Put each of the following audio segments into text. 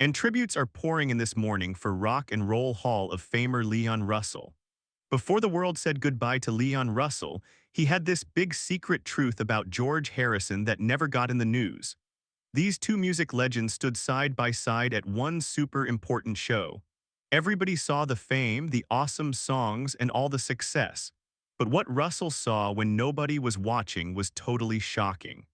And tributes are pouring in this morning for Rock and Roll Hall of Famer Leon Russell. Before the world said goodbye to Leon Russell, he had this big secret truth about George Harrison that never got in the news. These two music legends stood side by side at one super important show. Everybody saw the fame, the awesome songs, and all the success. But what Russell saw when nobody was watching was totally shocking.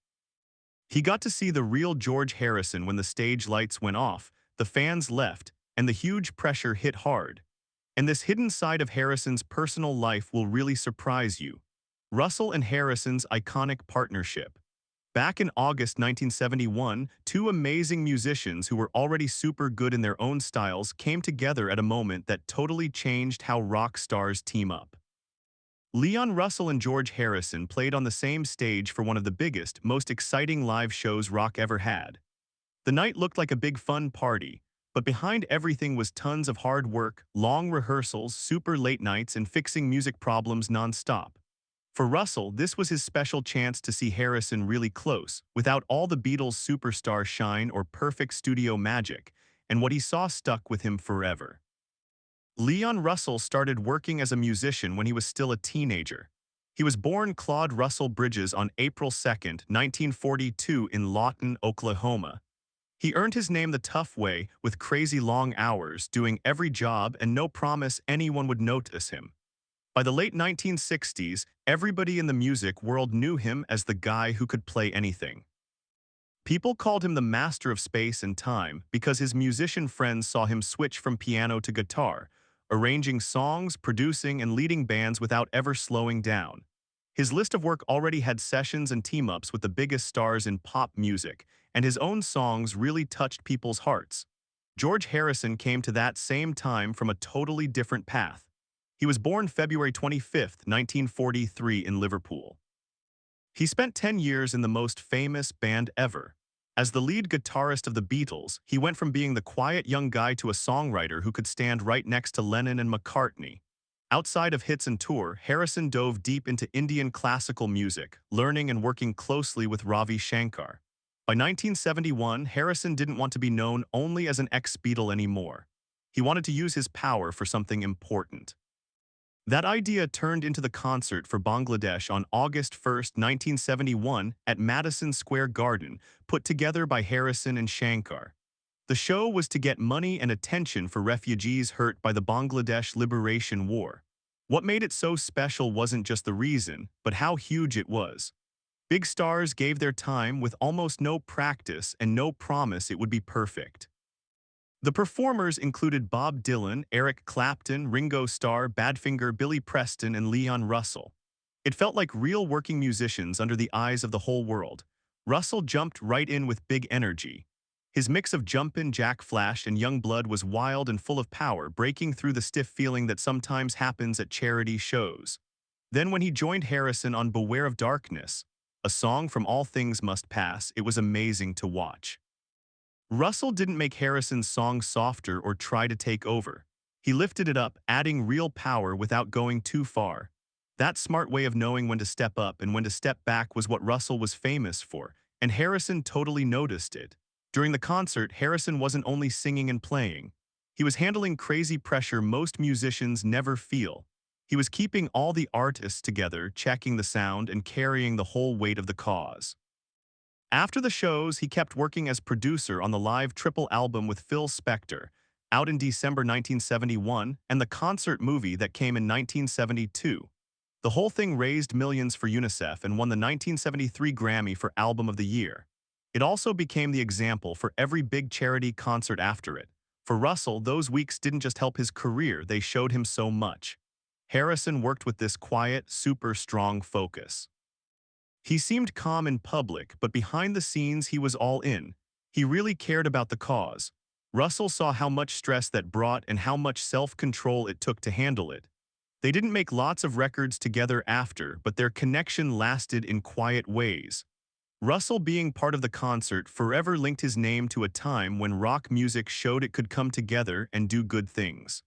He got to see the real George Harrison when the stage lights went off, the fans left, and the huge pressure hit hard. And this hidden side of Harrison's personal life will really surprise you. Russell and Harrison's iconic partnership. Back in August 1971, two amazing musicians who were already super good in their own styles came together at a moment that totally changed how rock stars team up. Leon Russell and George Harrison played on the same stage for one of the biggest, most exciting live shows rock ever had. The night looked like a big fun party, but behind everything was tons of hard work, long rehearsals, super late nights, and fixing music problems non-stop. For Russell, this was his special chance to see Harrison really close, without all the Beatles' superstar shine or perfect studio magic, and what he saw stuck with him forever. Leon Russell started working as a musician when he was still a teenager. He was born Claude Russell Bridges on April 2, 1942 in Lawton, Oklahoma. He earned his name the tough way, with crazy long hours, doing every job and no promise anyone would notice him. By the late 1960s, everybody in the music world knew him as the guy who could play anything. People called him the master of space and time because his musician friends saw him switch from piano to guitar, arranging songs, producing, and leading bands without ever slowing down. His list of work already had sessions and team-ups with the biggest stars in pop music, and his own songs really touched people's hearts. George Harrison came to that same time from a totally different path. He was born February 25, 1943 in Liverpool. He spent 10 years in the most famous band ever. As the lead guitarist of the Beatles, he went from being the quiet young guy to a songwriter who could stand right next to Lennon and McCartney. Outside of hits and tour, Harrison dove deep into Indian classical music, learning and working closely with Ravi Shankar. By 1971, Harrison didn't want to be known only as an ex-Beatle anymore. He wanted to use his power for something important. That idea turned into the concert for Bangladesh on August 1, 1971 at Madison Square Garden, put together by Harrison and Shankar. The show was to get money and attention for refugees hurt by the Bangladesh Liberation War. What made it so special wasn't just the reason, but how huge it was. Big stars gave their time with almost no practice and no promise it would be perfect. The performers included Bob Dylan, Eric Clapton, Ringo Starr, Badfinger, Billy Preston, and Leon Russell. It felt like real working musicians under the eyes of the whole world. Russell jumped right in with big energy. His mix of jumpin', Jack Flash, and young blood was wild and full of power, breaking through the stiff feeling that sometimes happens at charity shows. Then when he joined Harrison on Beware of Darkness, a song from All Things Must Pass, it was amazing to watch. Russell didn't make Harrison's song softer or try to take over. He lifted it up, adding real power without going too far. That smart way of knowing when to step up and when to step back was what Russell was famous for, and Harrison totally noticed it. During the concert, Harrison wasn't only singing and playing. He was handling crazy pressure most musicians never feel. He was keeping all the artists together, checking the sound, and carrying the whole weight of the cause. After the shows, he kept working as producer on the live triple album with Phil Spector, out in December 1971, and the concert movie that came in 1972. The whole thing raised millions for UNICEF and won the 1973 Grammy for Album of the Year. It also became the example for every big charity concert after it. For Russell, those weeks didn't just help his career, they showed him so much. Harrison worked with this quiet, super strong focus. He seemed calm in public, but behind the scenes he was all in. He really cared about the cause. Russell saw how much stress that brought and how much self-control it took to handle it. They didn't make lots of records together after, but their connection lasted in quiet ways. Russell being part of the concert forever linked his name to a time when rock music showed it could come together and do good things.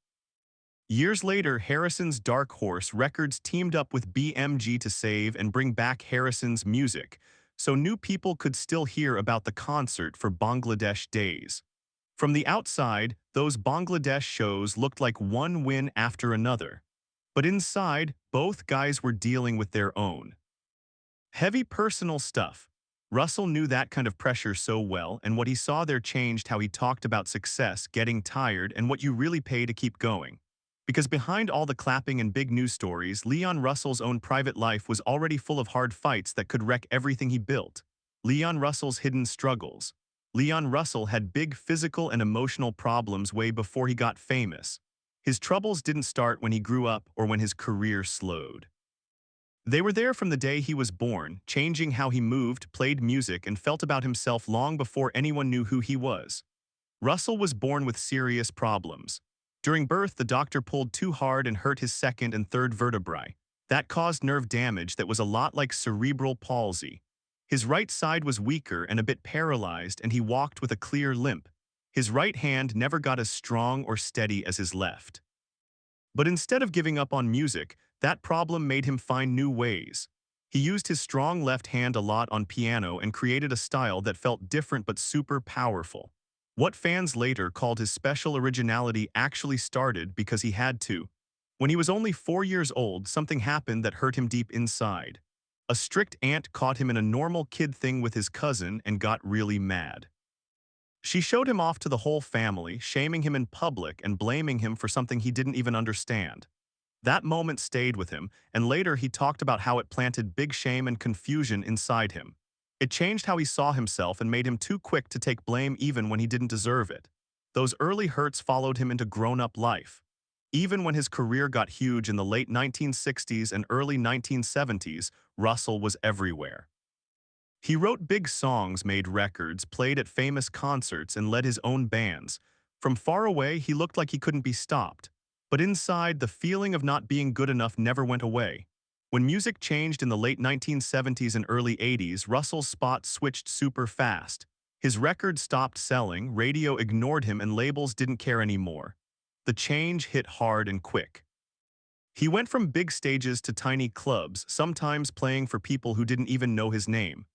Years later, Harrison's Dark Horse Records teamed up with BMG to save and bring back Harrison's music, so new people could still hear about the concert for Bangladesh days. From the outside, those Bangladesh shows looked like one win after another. But inside, both guys were dealing with their own heavy personal stuff. Russell knew that kind of pressure so well, and what he saw there changed how he talked about success, getting tired, and what you really pay to keep going. Because behind all the clapping and big news stories, Leon Russell's own private life was already full of hard fights that could wreck everything he built. Leon Russell's hidden struggles. Leon Russell had big physical and emotional problems way before he got famous. His troubles didn't start when he grew up or when his career slowed. They were there from the day he was born, changing how he moved, played music, and felt about himself long before anyone knew who he was. Russell was born with serious problems. During birth, the doctor pulled too hard and hurt his second and third vertebrae. That caused nerve damage that was a lot like cerebral palsy. His right side was weaker and a bit paralyzed, and he walked with a clear limp. His right hand never got as strong or steady as his left. But instead of giving up on music, that problem made him find new ways. He used his strong left hand a lot on piano and created a style that felt different but super powerful. What fans later called his special originality actually started because he had to. When he was only 4 years old, something happened that hurt him deep inside. A strict aunt caught him in a normal kid thing with his cousin and got really mad. She showed him off to the whole family, shaming him in public and blaming him for something he didn't even understand. That moment stayed with him, and later he talked about how it planted big shame and confusion inside him. It changed how he saw himself and made him too quick to take blame even when he didn't deserve it. Those early hurts followed him into grown-up life. Even when his career got huge in the late 1960s and early 1970s, Russell was everywhere. He wrote big songs, made records, played at famous concerts, and led his own bands. From far away, he looked like he couldn't be stopped. But inside, the feeling of not being good enough never went away. When music changed in the late 1970s and early 80s, Russell's spot switched super fast. His records stopped selling, radio ignored him, and labels didn't care anymore. The change hit hard and quick. He went from big stages to tiny clubs, sometimes playing for people who didn't even know his name.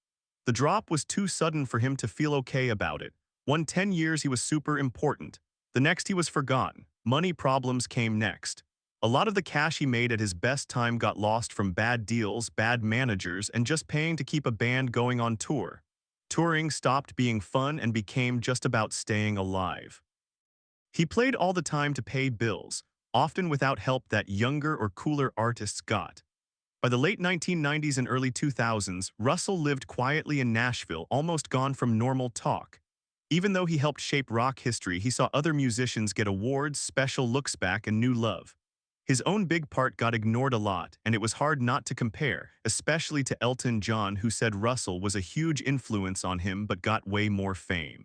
The drop was too sudden for him to feel okay about it. 10 years he was super important. The next he was forgotten. Money problems came next. A lot of the cash he made at his best time got lost from bad deals, bad managers, and just paying to keep a band going on tour. Touring stopped being fun and became just about staying alive. He played all the time to pay bills, often without help that younger or cooler artists got. By the late 1990s and early 2000s, Russell lived quietly in Nashville, almost gone from normal talk. Even though he helped shape rock history, he saw other musicians get awards, special looks back, and new love. His own big part got ignored a lot, and it was hard not to compare, especially to Elton John, who said Russell was a huge influence on him but got way more fame.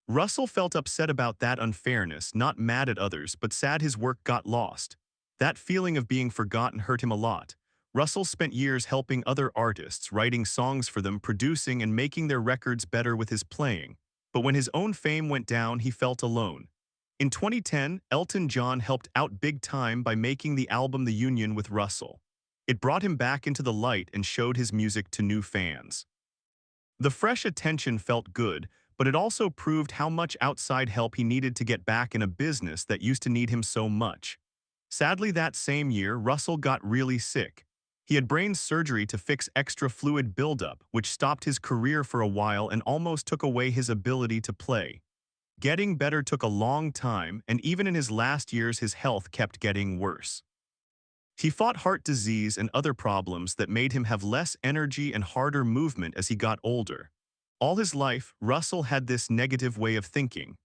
Russell felt upset about that unfairness, not mad at others, but sad his work got lost. That feeling of being forgotten hurt him a lot. Russell spent years helping other artists, writing songs for them, producing and making their records better with his playing. But when his own fame went down, he felt alone. In 2010, Elton John helped out big time by making the album The Union with Russell. It brought him back into the light and showed his music to new fans. The fresh attention felt good, but it also proved how much outside help he needed to get back in a business that used to need him so much. Sadly, that same year, Russell got really sick. He had brain surgery to fix extra fluid buildup, which stopped his career for a while and almost took away his ability to play. Getting better took a long time, and even in his last years, his health kept getting worse. He fought heart disease and other problems that made him have less energy and harder movement as he got older. All his life, Russell had this negative way of thinking.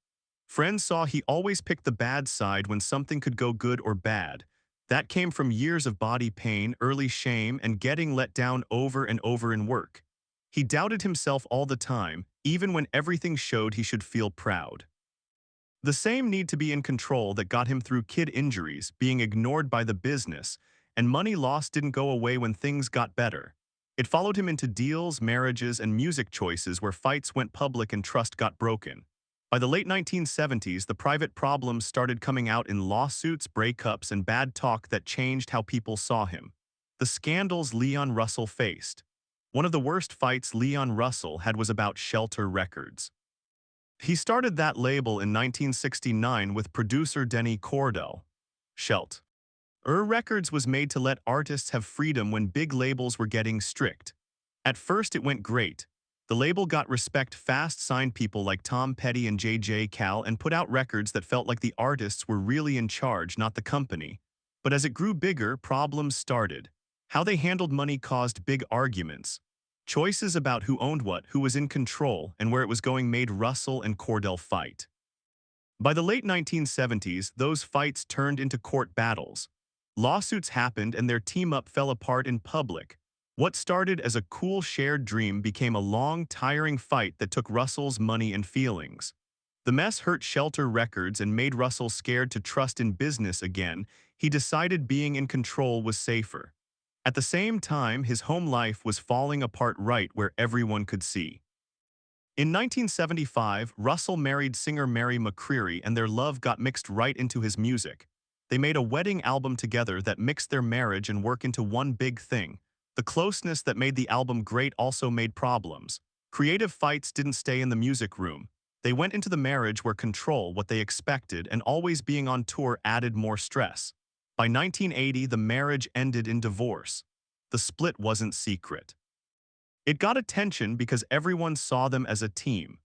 Friends saw he always picked the bad side when something could go good or bad. That came from years of body pain, early shame, and getting let down over and over in work. He doubted himself all the time, even when everything showed he should feel proud. The same need to be in control that got him through kid injuries, being ignored by the business, and money lost didn't go away when things got better. It followed him into deals, marriages, and music choices where fights went public and trust got broken. By the late 1970s, the private problems started coming out in lawsuits, breakups, and bad talk that changed how people saw him. The scandals Leon Russell faced. One of the worst fights Leon Russell had was about Shelter Records. He started that label in 1969 with producer Denny Cordell. Shelt. Records was made to let artists have freedom when big labels were getting strict. At first it went great. The label got respect fast, signed people like Tom Petty and J.J. Cale, and put out records that felt like the artists were really in charge, not the company. But as it grew bigger, problems started. How they handled money caused big arguments. Choices about who owned what, who was in control, and where it was going made Russell and Cordell fight. By the late 1970s, those fights turned into court battles. Lawsuits happened and their team-up fell apart in public. What started as a cool shared dream became a long, tiring fight that took Russell's money and feelings. The mess hurt Shelter Records and made Russell scared to trust in business again. He decided being in control was safer. At the same time, his home life was falling apart right where everyone could see. In 1975, Russell married singer Mary McCreary and their love got mixed right into his music. They made a wedding album together that mixed their marriage and work into one big thing. The closeness that made the album great also made problems. Creative fights didn't stay in the music room. They went into the marriage where control, what they expected, and always being on tour added more stress. By 1980, the marriage ended in divorce. The split wasn't secret. It got attention because everyone saw them as a team.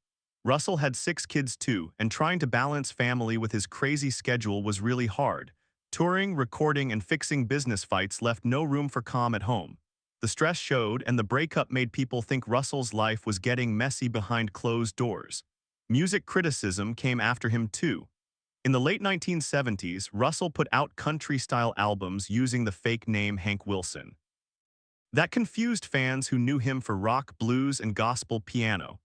Russell had 6 kids too, and trying to balance family with his crazy schedule was really hard. Touring, recording, and fixing business fights left no room for calm at home. The stress showed, and the breakup made people think Russell's life was getting messy behind closed doors. Music criticism came after him too. In the late 1970s, Russell put out country-style albums using the fake name Hank Wilson. That confused fans who knew him for rock, blues, and gospel piano.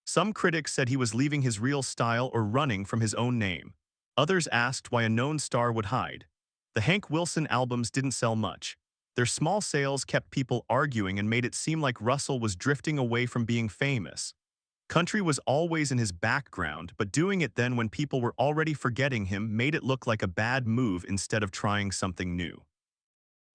Some critics said he was leaving his real style or running from his own name. Others asked why a known star would hide. The Hank Wilson albums didn't sell much. Their small sales kept people arguing and made it seem like Russell was drifting away from being famous. Country was always in his background, but doing it then when people were already forgetting him made it look like a bad move instead of trying something new.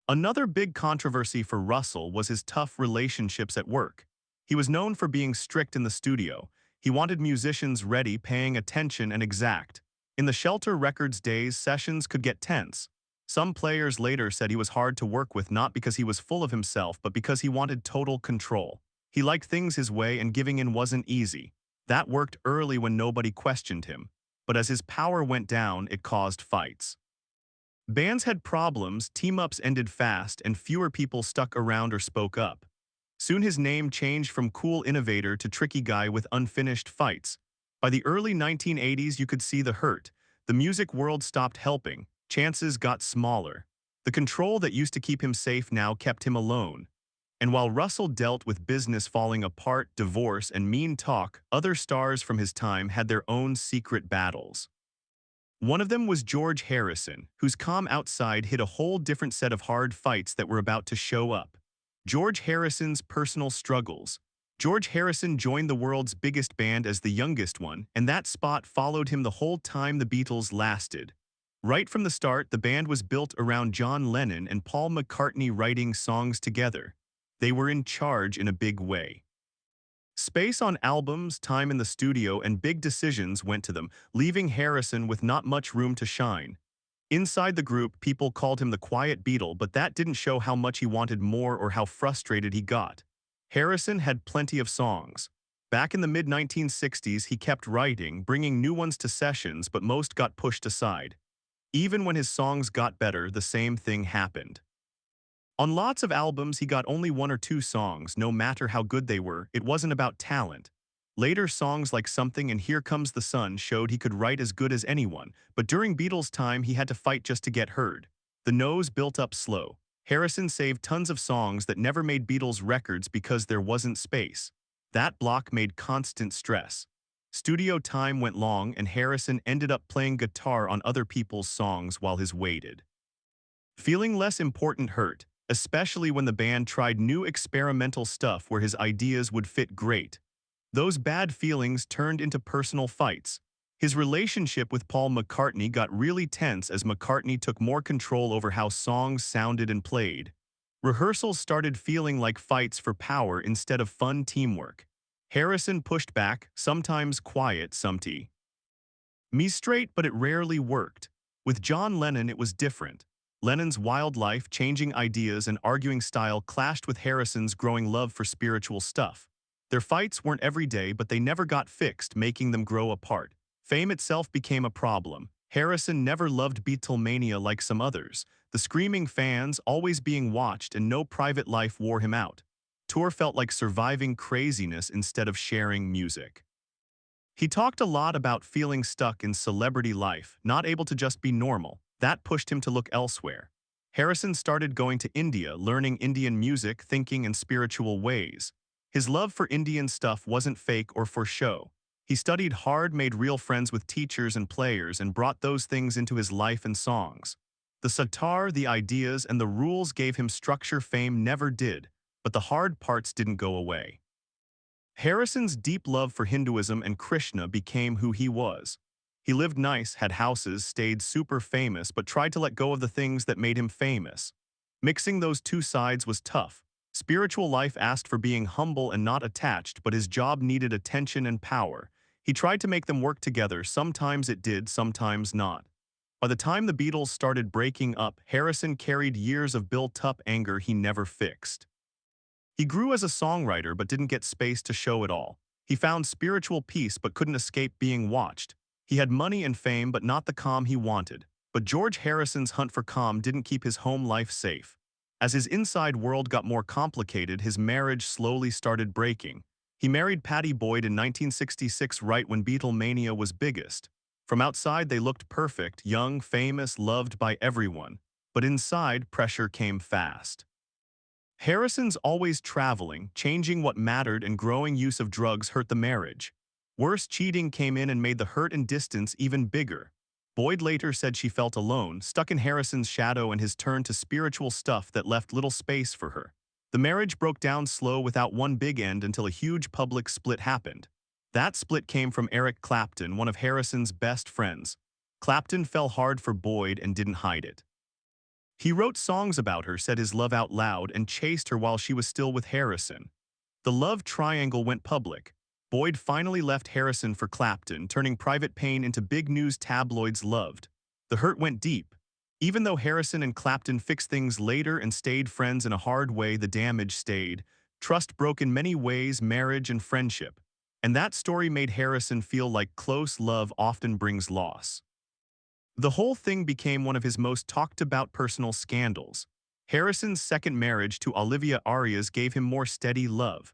Another big controversy for Russell was his tough relationships at work. He was known for being strict in the studio. He wanted musicians ready, paying attention, and exact. In the Shelter Records days, sessions could get tense. Some players later said he was hard to work with not because he was full of himself, but because he wanted total control. He liked things his way and giving in wasn't easy. That worked early when nobody questioned him. But as his power went down, it caused fights. Bands had problems, team-ups ended fast, and fewer people stuck around or spoke up. Soon his name changed from cool innovator to tricky guy with unfinished fights. By the early 1980s, you could see the hurt. The music world stopped helping. Chances got smaller. The control that used to keep him safe now kept him alone. And while Russell dealt with business falling apart, divorce, and mean talk, other stars from his time had their own secret battles. One of them was George Harrison, whose calm outside hid a whole different set of hard fights that were about to show up. George Harrison's personal struggles. George Harrison joined the world's biggest band as the youngest one, and that spot followed him the whole time the Beatles lasted. Right from the start, the band was built around John Lennon and Paul McCartney writing songs together. They were in charge in a big way. Space on albums, time in the studio, and big decisions went to them, leaving Harrison with not much room to shine. Inside the group, people called him the quiet Beatle, but that didn't show how much he wanted more or how frustrated he got. Harrison had plenty of songs. Back in the mid-1960s, he kept writing, bringing new ones to sessions, but most got pushed aside. Even when his songs got better, the same thing happened. On lots of albums, he got only 1 or 2 songs, no matter how good they were. It wasn't about talent. Later songs like Something and Here Comes the Sun showed he could write as good as anyone, but during Beatles' time, he had to fight just to get heard. The no's built up slow. Harrison saved tons of songs that never made Beatles records because there wasn't space. That block made constant stress. Studio time went long, and Harrison ended up playing guitar on other people's songs while his waited. Feeling less important hurt, especially when the band tried new experimental stuff where his ideas would fit great. Those bad feelings turned into personal fights. His relationship with Paul McCartney got really tense as McCartney took more control over how songs sounded and played. Rehearsals started feeling like fights for power instead of fun teamwork. Harrison pushed back, sometimes quiet, sometimes me straight, but it rarely worked. With John Lennon, it was different. Lennon's wild life, changing ideas, and arguing style clashed with Harrison's growing love for spiritual stuff. Their fights weren't every day, but they never got fixed, making them grow apart. Fame itself became a problem. Harrison never loved Beatlemania like some others. The screaming fans, always being watched, and no private life wore him out. Tour felt like surviving craziness instead of sharing music. He talked a lot about feeling stuck in celebrity life, not able to just be normal. That pushed him to look elsewhere. Harrison started going to India, learning Indian music, thinking, and spiritual ways. His love for Indian stuff wasn't fake or for show. He studied hard, made real friends with teachers and players, and brought those things into his life and songs. The sitar, the ideas, and the rules gave him structure fame never did, but the hard parts didn't go away. Harrison's deep love for Hinduism and Krishna became who he was. He lived nice, had houses, stayed super famous, but tried to let go of the things that made him famous. Mixing those two sides was tough. Spiritual life asked for being humble and not attached, but his job needed attention and power. He tried to make them work together. Sometimes it did, sometimes not. By the time the Beatles started breaking up, Harrison carried years of built-up anger he never fixed. He grew as a songwriter but didn't get space to show it all. He found spiritual peace but couldn't escape being watched. He had money and fame but not the calm he wanted. But George Harrison's hunt for calm didn't keep his home life safe. As his inside world got more complicated, his marriage slowly started breaking. He married Pattie Boyd in 1966, right when Beatlemania was biggest. From outside they looked perfect, young, famous, loved by everyone. But inside, pressure came fast. Harrison's always traveling, changing what mattered, and growing use of drugs hurt the marriage. Worse, cheating came in and made the hurt and distance even bigger. Boyd later said she felt alone, stuck in Harrison's shadow and his turn to spiritual stuff that left little space for her. The marriage broke down slow without one big end until a huge public split happened. That split came from Eric Clapton, one of Harrison's best friends. Clapton fell hard for Boyd and didn't hide it. He wrote songs about her, said his love out loud, and chased her while she was still with Harrison. The love triangle went public. Boyd finally left Harrison for Clapton, turning private pain into big news tabloids loved. The hurt went deep. Even though Harrison and Clapton fixed things later and stayed friends in a hard way, the damage stayed. Trust broke in many ways, marriage and friendship. And that story made Harrison feel like close love often brings loss. The whole thing became one of his most talked about personal scandals. Harrison's second marriage to Olivia Arias gave him more steady love.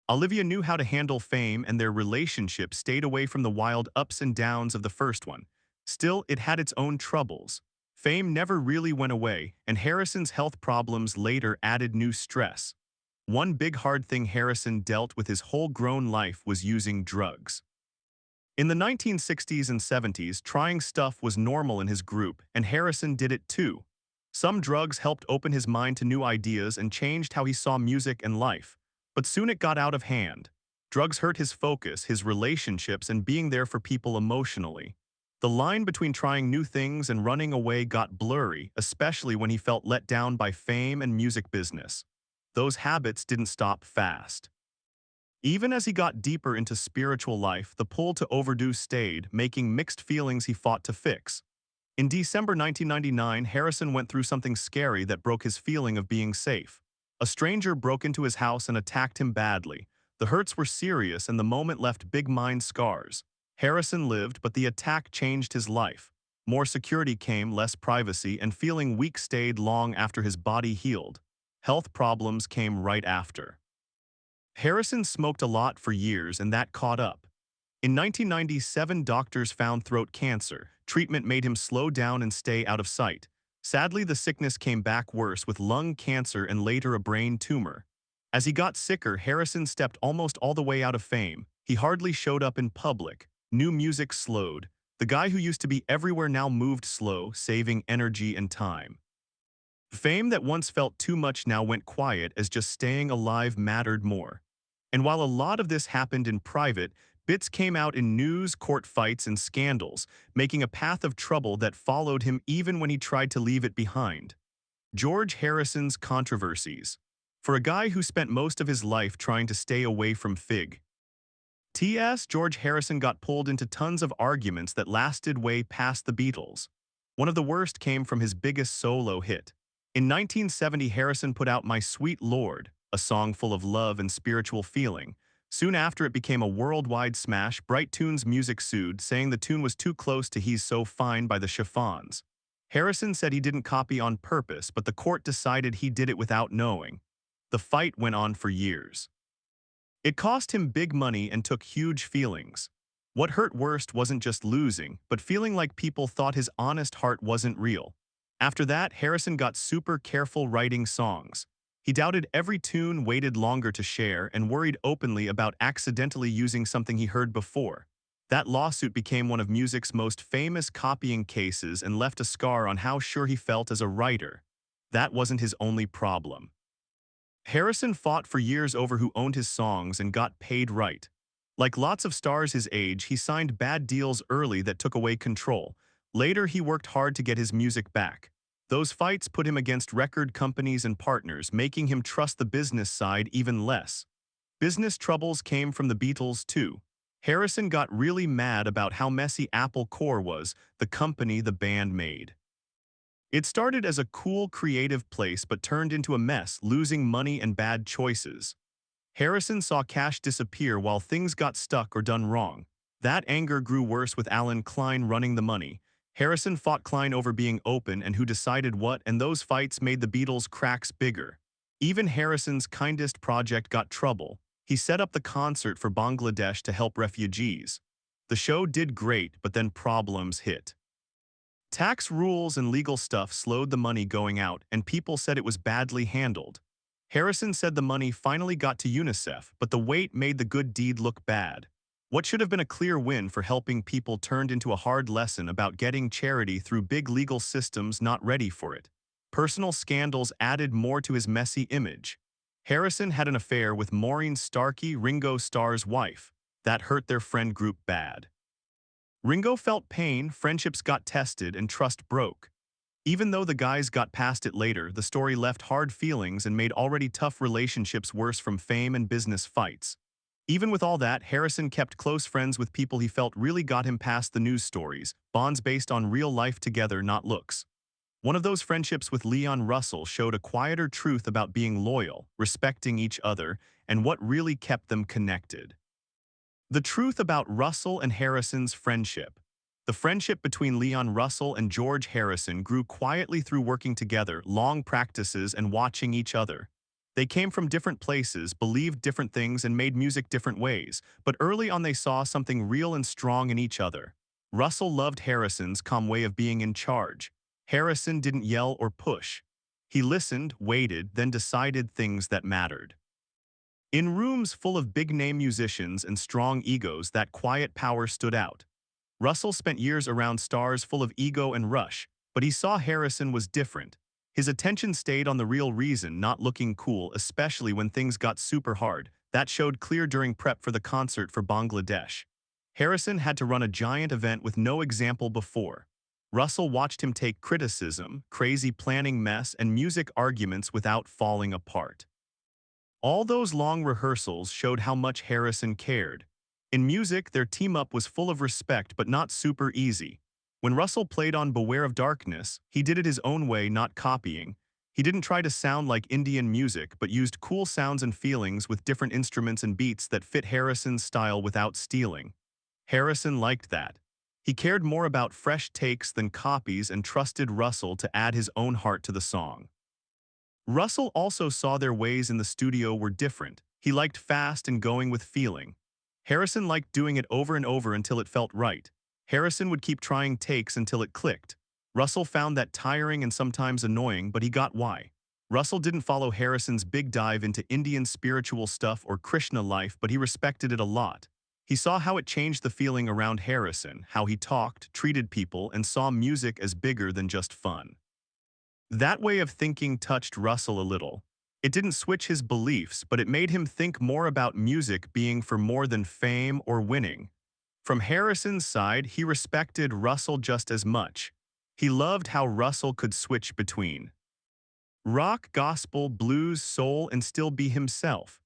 Olivia knew how to handle fame, and their relationship stayed away from the wild ups and downs of the first one. Still, it had its own troubles. Fame never really went away, and Harrison's health problems later added new stress. One big hard thing Harrison dealt with his whole grown life was using drugs. In the 1960s and 70s, trying stuff was normal in his group, and Harrison did it too. Some drugs helped open his mind to new ideas and changed how he saw music and life. But soon it got out of hand. Drugs hurt his focus, his relationships, and being there for people emotionally. The line between trying new things and running away got blurry, especially when he felt let down by fame and music business. Those habits didn't stop fast. Even as he got deeper into spiritual life, the pull to overdo stayed, making mixed feelings he fought to fix. In December 1999, Harrison went through something scary that broke his feeling of being safe. A stranger broke into his house and attacked him badly. The hurts were serious and the moment left big mind scars. Harrison lived, but the attack changed his life. More security came, less privacy, and feeling weak stayed long after his body healed. Health problems came right after. Harrison smoked a lot for years, and that caught up. In 1997, doctors found throat cancer. Treatment made him slow down and stay out of sight. Sadly, the sickness came back worse with lung cancer and later a brain tumor. As he got sicker, Harrison stepped almost all the way out of fame. He hardly showed up in public. New music slowed. The guy who used to be everywhere now moved slow, saving energy and time. Fame that once felt too much now went quiet as just staying alive mattered more. And while a lot of this happened in private, bits came out in news, court fights, and scandals, making a path of trouble that followed him even when he tried to leave it behind. George Harrison's controversies. For a guy who spent most of his life trying to stay away from Fig, T.S. George Harrison got pulled into tons of arguments that lasted way past the Beatles. One of the worst came from his biggest solo hit. In 1970, Harrison put out My Sweet Lord, a song full of love and spiritual feeling. Soon after it became a worldwide smash, Bright Tunes Music sued, saying the tune was too close to He's So Fine by the Chiffons. Harrison said he didn't copy on purpose, but the court decided he did it without knowing. The fight went on for years. It cost him big money and took huge feelings. What hurt worst wasn't just losing, but feeling like people thought his honest heart wasn't real. After that, Harrison got super careful writing songs. He doubted every tune, waited longer to share, and worried openly about accidentally using something he heard before. That lawsuit became one of music's most famous copying cases and left a scar on how sure he felt as a writer. That wasn't his only problem. Harrison fought for years over who owned his songs and got paid right. Like lots of stars his age, he signed bad deals early that took away control. Later, he worked hard to get his music back. Those fights put him against record companies and partners, making him trust the business side even less. Business troubles came from the Beatles too. Harrison got really mad about how messy Apple Corps was, the company the band made. It started as a cool, creative place but turned into a mess, losing money and bad choices. Harrison saw cash disappear while things got stuck or done wrong. That anger grew worse with Alan Klein running the money. Harrison fought Klein over being open and who decided what, and those fights made the Beatles' cracks bigger. Even Harrison's kindest project got trouble. He set up the concert for Bangladesh to help refugees. The show did great, but then problems hit. Tax rules and legal stuff slowed the money going out, and people said it was badly handled. Harrison said the money finally got to UNICEF, but the wait made the good deed look bad. What should have been a clear win for helping people turned into a hard lesson about getting charity through big legal systems not ready for it. Personal scandals added more to his messy image. Harrison had an affair with Maureen Starkey, Ringo Starr's wife. That hurt their friend group bad. Ringo felt pain, friendships got tested, and trust broke. Even though the guys got past it later, the story left hard feelings and made already tough relationships worse from fame and business fights. Even with all that, Harrison kept close friends with people he felt really got him past the news stories, bonds based on real life together, not looks. One of those friendships with Leon Russell showed a quieter truth about being loyal, respecting each other, and what really kept them connected. The truth about Russell and Harrison's friendship. The friendship between Leon Russell and George Harrison grew quietly through working together, long practices, and watching each other. They came from different places, believed different things, and made music different ways, but early on they saw something real and strong in each other. Russell loved Harrison's calm way of being in charge. Harrison didn't yell or push. He listened, waited, then decided things that mattered. In rooms full of big-name musicians and strong egos, that quiet power stood out. Russell spent years around stars full of ego and rush, but he saw Harrison was different. His attention stayed on the real reason, not looking cool, especially when things got super hard. That showed clear during prep for the concert for Bangladesh. Harrison had to run a giant event with no example before. Russell watched him take criticism, crazy planning mess, and music arguments without falling apart. All those long rehearsals showed how much Harrison cared. In music, their team-up was full of respect but not super easy. When Russell played on Beware of Darkness, he did it his own way, not copying. He didn't try to sound like Indian music but used cool sounds and feelings with different instruments and beats that fit Harrison's style without stealing. Harrison liked that. He cared more about fresh takes than copies and trusted Russell to add his own heart to the song. Russell also saw their ways in the studio were different. He liked fast and going with feeling. Harrison liked doing it over and over until it felt right. Harrison would keep trying takes until it clicked. Russell found that tiring and sometimes annoying, but he got why. Russell didn't follow Harrison's big dive into Indian spiritual stuff or Krishna life, but he respected it a lot. He saw how it changed the feeling around Harrison, how he talked, treated people, and saw music as bigger than just fun. That way of thinking touched Russell a little. It didn't switch his beliefs, but it made him think more about music being for more than fame or winning. From Harrison's side, he respected Russell just as much. He loved how Russell could switch between rock, gospel, blues, soul, and still be himself.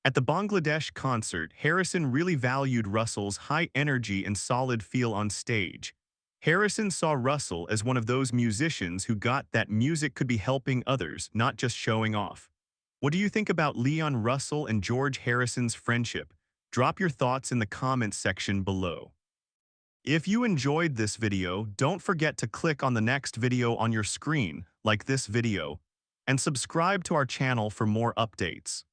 At the Bangladesh concert, Harrison really valued Russell's high energy and solid feel on stage. Harrison saw Russell as one of those musicians who got that music could be helping others, not just showing off. What do you think about Leon Russell and George Harrison's friendship? Drop your thoughts in the comments section below. If you enjoyed this video, don't forget to click on the next video on your screen, like this video, and subscribe to our channel for more updates.